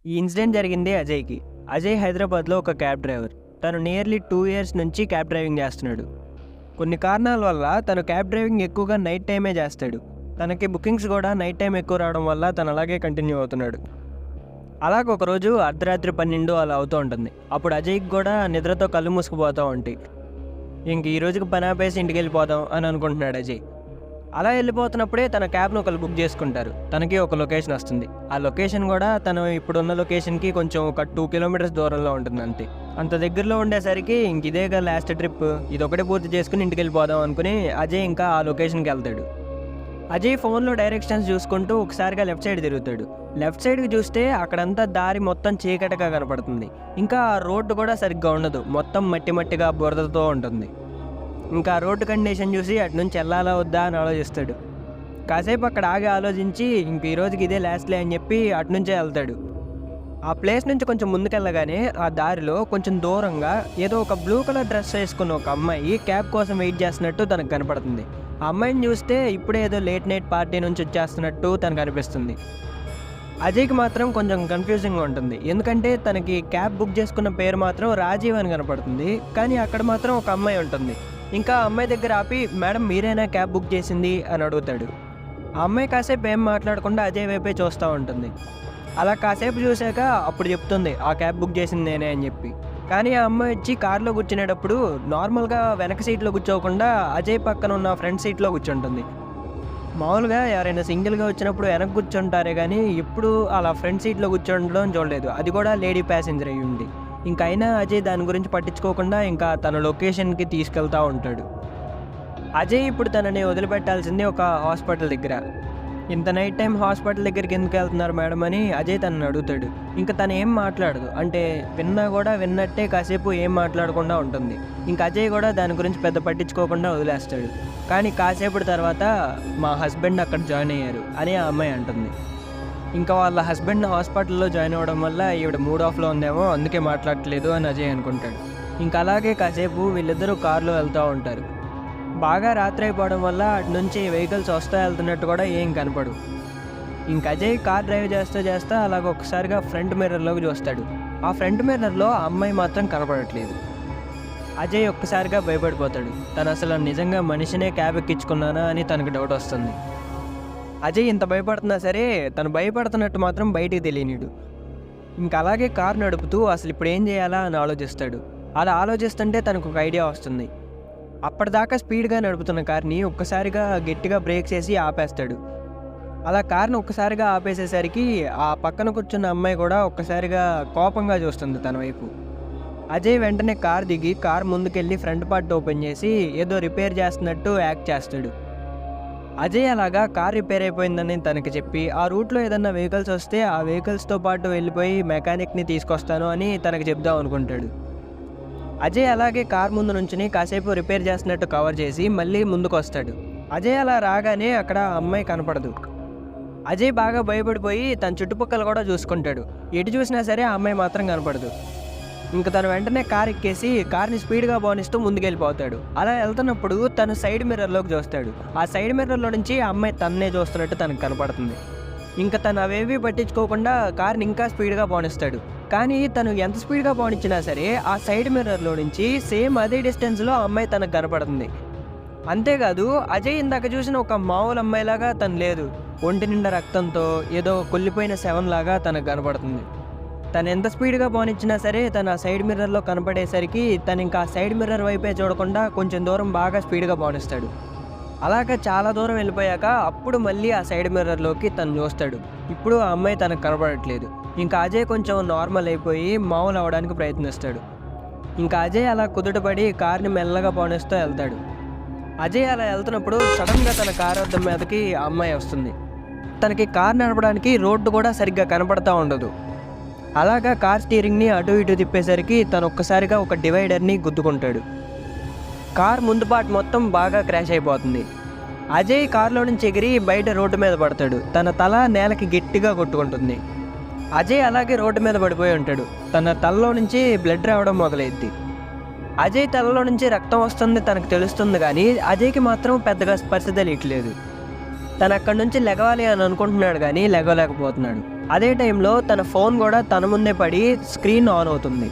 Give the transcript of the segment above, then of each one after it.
ఈ ఇన్సిడెంట్ జరిగింది అజయ్‌కి. అజయ్ హైదరాబాద్‌లో ఒక క్యాబ్ డ్రైవర్. తను నియర్లీ 2 ఇయర్స్ నుంచి క్యాబ్ డ్రైవింగ్ చేస్తున్నాడు. కొన్ని కారణాల వల్ల తను క్యాబ్ డ్రైవింగ్ ఎక్కువగా నైట్ టైమే చేస్తాడు. తనకి బుకింగ్స్ కూడా నైట్ టైం ఎక్కువ రావడం వల్ల తను అలాగే కంటిన్యూ అవుతున్నాడు. అలాగ ఒకరోజు అర్ధరాత్రి 12 అలా అవుతూ ఉంటుంది. అప్పుడు అజయ్‌కి కూడా నిద్రతో కళ్ళు మూసుకుపోతూ ఉంటాయి. ఇంక ఈ రోజుకి పని ఆపేసి ఇంటికెళ్ళిపోదాం అని అనుకుంటున్నాడు అజయ్. అలా వెళ్ళిపోతున్నప్పుడే తన క్యాబ్ను ఒకరు బుక్ చేసుకుంటారు. తనకి ఒక లొకేషన్ వస్తుంది. ఆ లొకేషన్ కూడా తను ఇప్పుడున్న లొకేషన్కి కొంచెం ఒక 2 కిలోమీటర్స్ దూరంలో ఉంటుంది అంతే. అంత దగ్గరలో ఉండేసరికి ఇంక ఇదేగా లాస్ట్ ట్రిప్, ఇదొకటే పూర్తి చేసుకుని ఇంటికి వెళ్ళిపోదాం అనుకుని అజయ్ ఇంకా ఆ లొకేషన్కి వెళ్తాడు. అజయ్ ఫోన్లో డైరెక్షన్స్ చూసుకుంటూ ఒకసారిగా లెఫ్ట్ సైడ్ తిరుగుతాడు. లెఫ్ట్ సైడ్కి చూస్తే అక్కడంతా దారి మొత్తం చీకటిగా కనపడుతుంది. ఇంకా ఆ రోడ్డు కూడా సరిగ్గా ఉండదు, మొత్తం మట్టి మట్టిగా బురదతో ఉంటుంది. ఇంకా రోడ్డు కండిషన్ చూసి అటు నుంచి వెళ్ళాలా వద్దా అని ఆలోచిస్తాడు. కాసేపు అక్కడ ఆగి ఆలోచించి ఇంక ఈ రోజుకి ఇదే లాస్ట్లే అని చెప్పి అటు నుంచే వెళ్తాడు. ఆ ప్లేస్ నుంచి కొంచెం ముందుకెళ్ళగానే ఆ దారిలో కొంచెం దూరంగా ఏదో ఒక బ్లూ కలర్ డ్రెస్ వేసుకున్న ఒక అమ్మాయి క్యాబ్ కోసం వెయిట్ చేస్తున్నట్టు తనకు కనపడుతుంది. ఆ అమ్మాయిని చూస్తే ఇప్పుడే ఏదో లేట్ నైట్ పార్టీ నుంచి వచ్చేస్తున్నట్టు తనకు అనిపిస్తుంది. అజయ్కి మాత్రం కొంచెం కన్ఫ్యూజింగ్గా ఉంటుంది. ఎందుకంటే తనకి క్యాబ్ బుక్ చేసుకున్న పేరు మాత్రం రాజీవ్ అని కనపడుతుంది, కానీ అక్కడ మాత్రం ఒక అమ్మాయి ఉంటుంది. ఇంకా ఆ అమ్మాయి దగ్గర ఆపి, మేడం మీరేనా క్యాబ్ బుక్ చేసింది అని అడుగుతాడు. ఆ అమ్మాయి కాసేపు ఏం మాట్లాడకుండా అజయ్ వైపే చూస్తూ ఉంటుంది. అలా కాసేపు చూశాక అప్పుడు చెప్తుంది ఆ క్యాబ్ బుక్ చేసింది నేనే అని చెప్పి. కానీ ఆ అమ్మాయి వచ్చి కార్లో కూర్చునేటప్పుడు నార్మల్గా వెనక సీట్లో కూర్చోకుండా అజయ్ పక్కన ఉన్న ఫ్రంట్ సీట్లో కూర్చుంటుంది. మామూలుగా ఎవరైనా సింగిల్గా వచ్చినప్పుడు వెనక కూర్చుంటారే కానీ ఎప్పుడు అలా ఫ్రంట్ సీట్లో కూర్చోండడం చూడలేదు, అది కూడా లేడీ ప్యాసింజర్ అయ్యి ఉంది. ఇంకైనా అజయ్ దాని గురించి పట్టించుకోకుండా ఇంకా తన లొకేషన్కి తీసుకెళ్తూ ఉంటాడు. అజయ్ ఇప్పుడు తనని వదిలిపెట్టాల్సింది ఒక హాస్పిటల్ దగ్గర. ఇంత నైట్ టైం హాస్పిటల్ దగ్గరికి ఎందుకు వెళ్తున్నారు మేడం అని అజయ్ తనని అడుగుతాడు. ఇంకా తను ఏం మాట్లాడదు, అంటే విన్నా కూడా విన్నట్టే కాసేపు ఏం మాట్లాడకుండా ఉంటుంది. ఇంకా అజయ్ కూడా దాని గురించి పెద్ద పట్టించుకోకుండా వదిలేస్తాడు. కానీ కాసేపటి తర్వాత మా హస్బెండ్ అక్కడ జాయిన్ అయ్యారు అని ఆ అమ్మాయి అంటుంది. ఇంకా వాళ్ళ హస్బెండ్ హాస్పిటల్లో జాయిన్ అవ్వడం వల్ల ఈవిడ మూడ్ ఆఫ్లో ఉందేమో, అందుకే మాట్లాడట్లేదు అని అజయ్ అనుకుంటాడు. ఇంకా అలాగే కాసేపు వీళ్ళిద్దరూ కారులో వెళ్తూ ఉంటారు. బాగా రాత్రి అయిపోవడం వల్ల అటు నుంచి వెహికల్స్ వస్తా వెళ్తున్నట్టు కూడా ఏం కనపడు. ఇంక అజయ్ కార్ డ్రైవ్ చేస్తూ అలాగ ఒకసారిగా ఫ్రంట్ మిర్రర్లోకి చూస్తాడు. ఆ ఫ్రంట్ మిర్రర్లో ఆ అమ్మాయి మాత్రం కనపడట్లేదు. అజయ్ ఒక్కసారిగా భయపడిపోతాడు. తను అసలు నిజంగా మనిషినే క్యాబ్ ఎక్కించుకున్నానా అని తనకు డౌట్ వస్తుంది. అజయ్ ఇంత భయపడుతున్నా సరే తను భయపడుతున్నట్టు మాత్రం బయటికి తెలియనిడు. ఇంకా అలాగే కారు నడుపుతూ అసలు ఇప్పుడు ఏం చేయాలా అని ఆలోచిస్తాడు. అలా ఆలోచిస్తుంటే తనకు ఒక ఐడియా వస్తుంది. అప్పటిదాకా స్పీడ్గా నడుపుతున్న కార్ని ఒక్కసారిగా గట్టిగా బ్రేక్ చేసి ఆపేస్తాడు. అలా కార్ని ఒక్కసారిగా ఆపేసేసరికి ఆ పక్కన కూర్చున్న అమ్మాయి కూడా ఒక్కసారిగా కోపంగా చూస్తుంది తన వైపు. అజయ్ వెంటనే కార్ దిగి కార్ ముందుకెళ్ళి ఫ్రంట్ పార్ట్ ఓపెన్ చేసి ఏదో రిపేర్ చేస్తున్నట్టు యాక్ట్ చేస్తాడు. అజయ్ అలాగా కార్ రిపేర్ అయిపోయిందని తనకి చెప్పి ఆ రూట్లో ఏదన్నా వెహికల్స్ వస్తే ఆ వెహికల్స్తో పాటు వెళ్ళిపోయి మెకానిక్ని తీసుకొస్తాను అని తనకు చెప్దాం అనుకుంటాడు. అజయ్ అలాగే కార్ ముందు నుంచుని కాసేపు రిపేర్ చేస్తున్నట్టు కవర్ చేసి మళ్ళీ ముందుకు వస్తాడు. అజయ్ అలా రాగానే అక్కడ అమ్మాయి కనపడదు. అజయ్ బాగా భయపడిపోయి తన చుట్టుపక్కల కూడా చూసుకుంటాడు. ఎటు చూసినా సరే ఆ అమ్మాయి మాత్రం కనపడదు. ఇంక తను వెంటనే కార్ ఎక్కేసి కార్ని స్పీడ్గా పోనిస్తూ ముందుకెళ్ళిపోతాడు. అలా వెళ్తున్నప్పుడు తను సైడ్ మిర్రర్లోకి చూస్తాడు. ఆ సైడ్ మిర్రర్లో నుంచి ఆ అమ్మాయి తన్నే చూస్తున్నట్టు తనకు కనపడుతుంది. ఇంకా తను అవేవి పట్టించుకోకుండా కార్ని ఇంకా స్పీడ్గా పోనిస్తాడు. కానీ తను ఎంత స్పీడ్గా పోనిచ్చినా సరే ఆ సైడ్ మిర్రర్లో నుంచి సేమ్ అదే డిస్టెన్స్లో ఆ అమ్మాయి తనకు కనపడుతుంది. అంతేకాదు అజయ్ ఇందాక చూసిన ఒక మామూలు అమ్మాయిలాగా తను లేదు. ఒంటి నిండా రక్తంతో ఏదో కొల్లిపోయిన శవంలాగా తనకు కనపడుతుంది. తను ఎంత స్పీడ్గా పోనిచ్చినా సరే తను ఆ సైడ్ మిర్రర్లో కనపడేసరికి తను ఇంకా ఆ సైడ్ మిర్రర్ వైపే చూడకుండా కొంచెం దూరం బాగా స్పీడ్గా పోనిస్తాడు. అలాగా చాలా దూరం వెళ్ళిపోయాక అప్పుడు మళ్ళీ ఆ సైడ్ మిర్రర్లోకి తను చూస్తాడు. ఇప్పుడు ఆ అమ్మాయి తనకు కనపడట్లేదు. ఇంకా అజయ్ కొంచెం నార్మల్ అయిపోయి మామూలు అవ్వడానికి ప్రయత్నిస్తాడు. ఇంకా అజయ్ అలా కుదుటపడి కార్ని మెల్లగా పోనిస్తూ వెళ్తాడు. అజయ్ అలా వెళ్తున్నప్పుడు సడన్గా తన కారు అద్దం మీదకి ఆ అమ్మాయి వస్తుంది. తనకి కార్ నడపడానికి రోడ్డు కూడా సరిగ్గా కనపడతా ఉండదు. అలాగా కార్ స్టీరింగ్ని అటు ఇటు తిప్పేసరికి తను ఒక్కసారిగా ఒక డివైడర్ని గుద్దుకుంటాడు. కార్ ముందు పార్ట్ మొత్తం బాగా క్రాష్ అయిపోతుంది. అజయ్ కారులో నుంచి ఎగిరి బయట రోడ్డు మీద పడతాడు. తన తల నేలకి గట్టిగా కొట్టుకుంటుంది. అజయ్ అలాగే రోడ్డు మీద పడిపోయి ఉంటాడు. తన తలలో నుంచి బ్లడ్ రావడం మొదలైద్ది. అజయ్ తలలో నుంచి రక్తం వస్తుంది తనకు తెలుస్తుంది, కానీ అజయ్కి మాత్రం పెద్దగా స్పర్శ తెలియట్లేదు. తను అక్కడి నుంచి లెగవాలి అని అనుకుంటున్నాడు, కానీ లెగలేకపోతున్నాడు. అదే టైంలో తన ఫోన్ కూడా తన ముందే పడి స్క్రీన్ ఆన్ అవుతుంది.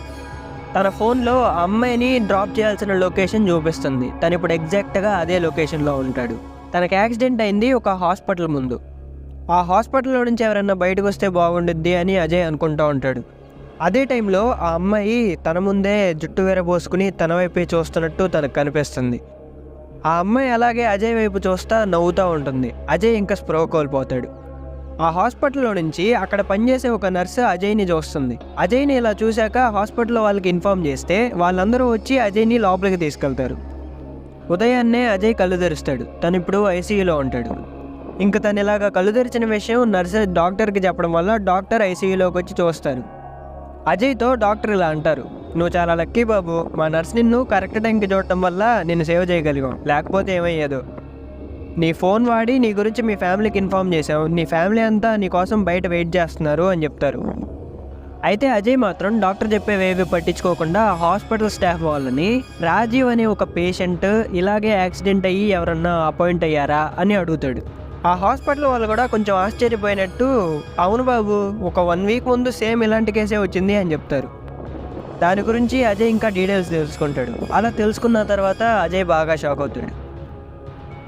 తన ఫోన్లో ఆ అమ్మాయిని డ్రాప్ చేయాల్సిన లొకేషన్ చూపిస్తుంది. తను ఇప్పుడు ఎగ్జాక్ట్గా అదే లొకేషన్లో ఉంటాడు. తనకి యాక్సిడెంట్ అయింది ఒక హాస్పిటల్ ముందు. ఆ హాస్పిటల్లో నుంచి ఎవరైనా బయటకు వస్తే బాగుండుద్ది అని అజయ్ అనుకుంటూ ఉంటాడు. అదే టైంలో ఆ అమ్మాయి తన ముందే జుట్టు విరబోసుకుని తన వైపే చూస్తున్నట్టు తనకు కనిపిస్తుంది. ఆ అమ్మాయి అలాగే అజయ్ వైపు చూస్తా నవ్వుతూ ఉంటుంది. అజయ్ ఇంకా స్పృహ కోల్పోతాడు. ఆ హాస్పిటల్లో నుంచి అక్కడ పనిచేసే ఒక నర్సు అజయ్ని చూస్తుంది. అజయ్ని ఇలా చూశాక హాస్పిటల్లో వాళ్ళకి ఇన్ఫామ్ చేస్తే వాళ్ళందరూ వచ్చి అజయ్ని లోపలికి తీసుకెళ్తారు. ఉదయాన్నే అజయ్ కళ్ళు తెరుస్తాడు. తను ఇప్పుడు ఐసీయూలో ఉంటాడు. ఇంకా తను ఇలాగ కళ్ళు తెరిచిన విషయం నర్సు డాక్టర్కి చెప్పడం వల్ల డాక్టర్ ఐసీయూలోకి వచ్చి చూస్తారు. అజయ్తో డాక్టర్ ఇలా అంటారు, నువ్వు చాలా లక్కీ బాబు, మా నర్స్ నిన్ను కరెక్ట్ టైంకి చూడటం వల్ల నిన్ను సేవ్ చేయగలిగాం, లేకపోతే ఏమయ్యేదో. నీ ఫోన్ వాడి నీ గురించి మీ ఫ్యామిలీకి ఇన్ఫామ్ చేసావు, నీ ఫ్యామిలీ అంతా నీ కోసం బయట వెయిట్ చేస్తున్నారు అని చెప్తారు. అయితే అజయ్ మాత్రం డాక్టర్ చెప్పేవేవి పట్టించుకోకుండా హాస్పిటల్ స్టాఫ్ వాళ్ళని రాజీవ్ అనే ఒక పేషెంట్ ఇలాగే యాక్సిడెంట్ అయ్యి ఎవరన్నా అపాయింట్ అయ్యారా అని అడుగుతాడు. ఆ హాస్పిటల్ వాళ్ళు కూడా కొంచెం ఆశ్చర్యపోయినట్టు, అవును బాబు, ఒక 1 వీక్ ముందు సేమ్ ఇలాంటి కేసే వచ్చింది అని చెప్తారు. దాని గురించి అజయ్ ఇంకా డీటెయిల్స్ తెలుసుకుంటాడు. అలా తెలుసుకున్న తర్వాత అజయ్ బాగా షాక్ అవుతాడు.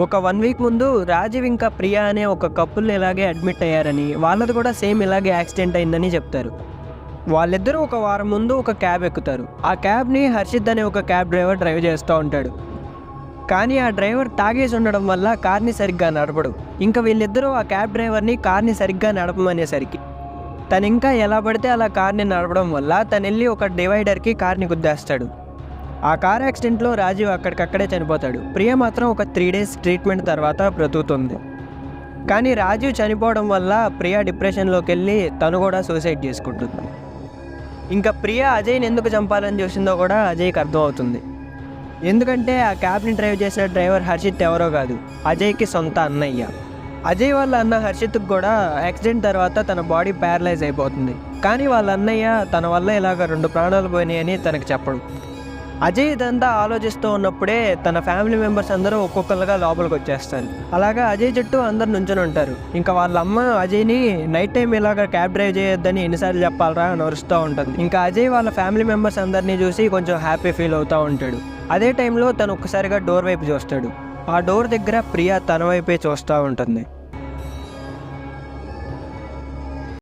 ఒక 1 వీక్ ముందు రాజీవ్ ఇంకా ప్రియా అనే ఒక కపుల్ ఇలాగే అడ్మిట్ అయ్యారని, వాళ్ళది కూడా సేమ్ ఇలాగే యాక్సిడెంట్ అయిందని చెప్తారు. వాళ్ళిద్దరూ ఒక వారం ముందు ఒక క్యాబ్ ఎక్కుతారు. ఆ క్యాబ్ని హర్షిత్ అనే ఒక క్యాబ్ డ్రైవర్ డ్రైవ్ చేస్తూ ఉంటాడు. కానీ ఆ డ్రైవర్ తాగేసి ఉండడం వల్ల కార్ని సరిగ్గా నడపడు. ఇంకా వీళ్ళిద్దరూ ఆ క్యాబ్ డ్రైవర్ని కార్ని సరిగ్గా నడపమనేసరికి తను ఇంకా ఎలా పడితే అలా కార్ని నడపడం వల్ల తను వెళ్ళి ఒక డివైడర్కి కార్ని గుద్దేస్తాడు. ఆ కార్ యాక్సిడెంట్లో రాజీవ్ అక్కడికక్కడే చనిపోతాడు. ప్రియ మాత్రం ఒక 3 డేస్ ట్రీట్మెంట్ తర్వాత బ్రతుకుతుంది. కానీ రాజీవ్ చనిపోవడం వల్ల ప్రియ డిప్రెషన్లోకి వెళ్ళి తను కూడా సూసైడ్ చేసుకుంటుంది. ఇంకా ప్రియ అజయ్ని ఎందుకు చంపాలని చూసిందో కూడా అజయ్కి అర్థమవుతుంది. ఎందుకంటే ఆ క్యాబ్ని డ్రైవ్ చేసిన డ్రైవర్ హర్షిత్ ఎవరో కాదు, అజయ్కి సొంత అన్నయ్య. అజయ్ వాళ్ళ అన్న హర్షిత్కి కూడా యాక్సిడెంట్ తర్వాత తన బాడీ ప్యారలైజ్ అయిపోతుంది. కానీ వాళ్ళ అన్నయ్య తన వల్ల ఇలాగ 2 ప్రాణాలు పోయినాయని తనకు చెప్పడు. అజయ్ ఇదంతా ఆలోచిస్తూ ఉన్నప్పుడే తన ఫ్యామిలీ మెంబర్స్ అందరూ ఒక్కొక్కరుగా లోపలికి వచ్చేస్తారు. అలాగా అజయ్ చుట్టూ అందరు నుంచొని ఉంటారు. ఇంకా వాళ్ళ అమ్మ అజయ్ని నైట్ టైం ఇలాగ క్యాబ్ డ్రైవ్ చేయొద్దని ఎన్నిసార్లు చెప్పాలరా అని అరుస్తూ ఉంటుంది. ఇంకా అజయ్ వాళ్ళ ఫ్యామిలీ మెంబర్స్ అందరినీ చూసి కొంచెం హ్యాపీ ఫీల్ అవుతూ ఉంటాడు. అదే టైంలో తను ఒక్కసారిగా డోర్ వైపు చూస్తాడు. ఆ డోర్ దగ్గర ప్రియా తన వైపే చూస్తూ ఉంటుంది.